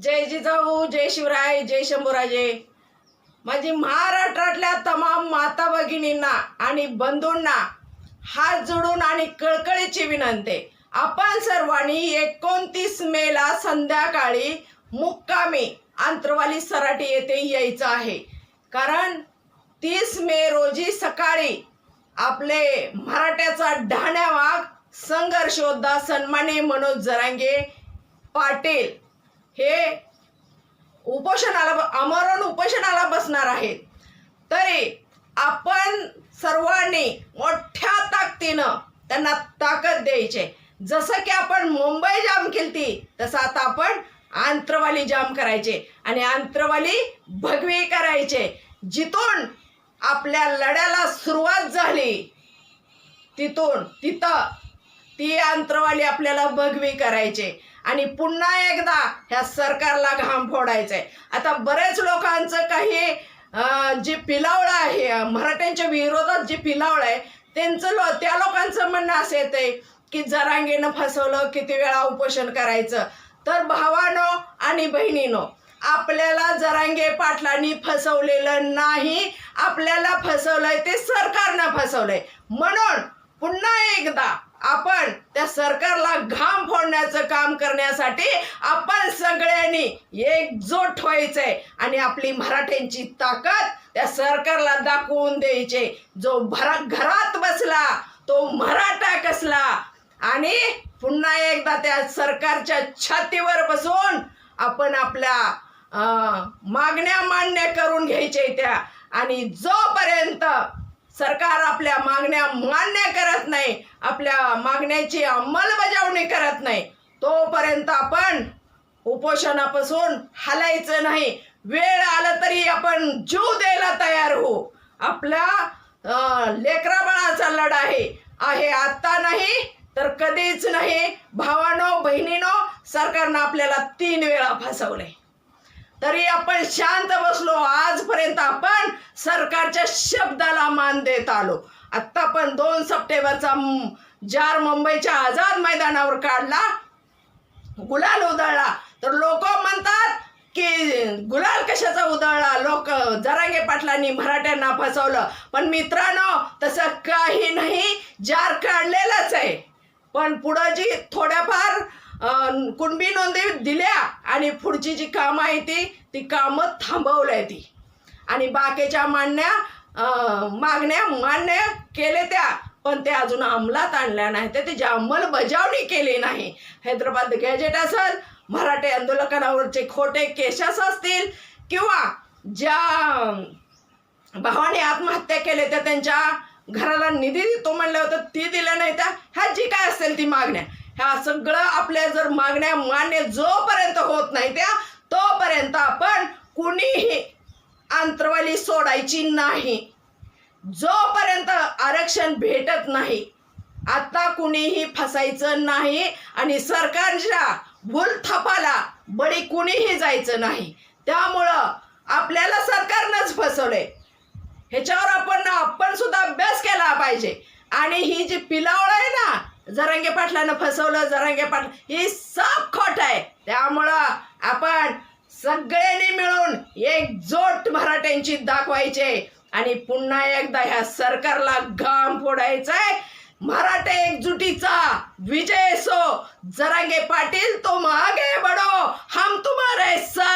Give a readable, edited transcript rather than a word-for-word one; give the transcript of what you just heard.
जय जिजाऊ, जय शिवराय, जय शंभूराजे. माझी महाराष्ट्रातल्या तमाम माता भगिनींना आणि बंधूंना हात जोडून आणि कळकळीची विनंती, आपण सर्वांनी 29 मेला संध्याकाळी मुक्कामी आंतरवाली सराटी येथे यायचं आहे. कारण 30 मे रोजी सकाळी आपले मराठ्याचा ढाण्या वाघ संघर्ष योद्धा सन्माननीय मनोज जरांगे पाटील हे आमरण उपोषणाला बसणार आहेत. तरी आपण सर्वांनी मोठ्या ताकदीनं त्यांना ताकद द्यायची. जसं की आपण मुंबई जाम केलती तसं आता आपण आंतरवाली जाम करायचे आणि आंतरवाली भगवी करायचे. जिथून आपल्या लढ्याला सुरुवात झाली तिथं ती आंतरवाली आपल्याला भगवी करायचे आणि पुन्हा एकदा ह्या सरकारला घाम फोडायचंय. आता बरेच लोकांचं काही जे पिलावळं आहे, मराठ्यांच्या विरोधात जे पिलावळं आहे त्या लोकांचं म्हणणं असं येतंय की जरांगेनं फसवलं, किती वेळा उपोषण करायचं. तर भावानो आणि बहिणीनो, आपल्याला जरांगे पाटलांनी फसवलेलं नाही, आपल्याला फसवलंय ते सरकारनं फसवलंय. म्हणून पुन्हा एकदा आपण त्या सरकारला घाम फोडण्याचं काम करण्यासाठी आपण सगळ्यांनी एकजूट व्हायचंय आणि आपली मराठ्यांची ताकद त्या सरकारला दाखवून द्यायची. जो घरात बसला तो मराठा कसला. आणि पुन्हा एकदा त्या सरकारच्या छातीवर बसून आपण आपल्या मागण्या मान्य करून घ्यायच्या त्या. आणि जोपर्यंत सरकार आपल्या मागण्या मान्य करत नाही, आपल्या मागण्याची अंमलबजावणी करत नाही, तोपर्यंत आपण उपोषणापासून हलायचं नाही. वेळ आला तरी आपण जीव द्यायला तयार हो. आपल्या लेकराबाळाचा लढा आहे आता नाही तर कधीच नाही. भावानो बहिणीनो, सरकारनं आपल्याला 3 वेळा फसवलंय तरी आपण शांत बसलो. आजपर्यंत आपण सरकारच्या शब्दाला मान देत आलो. आत्ता पण 2 सप्टेंबरचा जार मुंबईच्या आझाद मैदानावर काढला, गुलाल उधळला. तर लोक म्हणतात की गुलाल कशाचा उधळला, लोक जरांगे पाटलांनी मराठ्यांना फसवलं. पण मित्रांनो, तसं काही नाही, जार काढलेलाच आहे. पण पुढं जी थोड्याफार कुणबी नोंदी दिल्या आणि पुढची जी कामं आहे ती कामं थांबवल्या ती. आणि बाकीच्या मागण्या मान्य केले त्या, पण त्या अजून अंमलात आणल्या नाही. त्याची अंमलबजावणी केली नाही. हैदराबाद गॅजेट असेल, मराठी आंदोलकांवरचे खोटे केसेस असतील, किंवा ज्या भावाने आत्महत्या केले त्या त्यांच्या घराला निधी देतो म्हणलं होतं ती दिल्या नाही. त्या ह्या जी काय असेल ती मागण्या, ह्या सगळं आपल्या जर मागण्या मान्य जोपर्यंत होत नाही त्या, तोपर्यंत आपण कुणीही आंतरवाली सोडायची नाही. जोपर्यंत आरक्षण भेटत नाही आता कुणीही फसायचं नाही आणि सरकारच्या भूलथापाला बळी कुणीही जायचं नाही. त्यामुळं आपल्याला सरकारनंच फसवलंय. ह्याच्यावर आपण सुद्धा अभ्यास केला पाहिजे. आणि ही जी पिलावळ आहे ना, जरांगे पाटलानं फसवलं, जरांगे पाटला, ही सब खोट आहे. त्यामुळं आपण सगळ्यांनी मिळून एकजूट मराठ्यांची दाखवायचे आणि पुन्हा एकदा ह्या सरकारला घाम फोडायचाय. मराठा एकजुटीचा विजय सो. जरांगे पाटील तुम आगे बढ़ो, हम तुम्हारे साथ.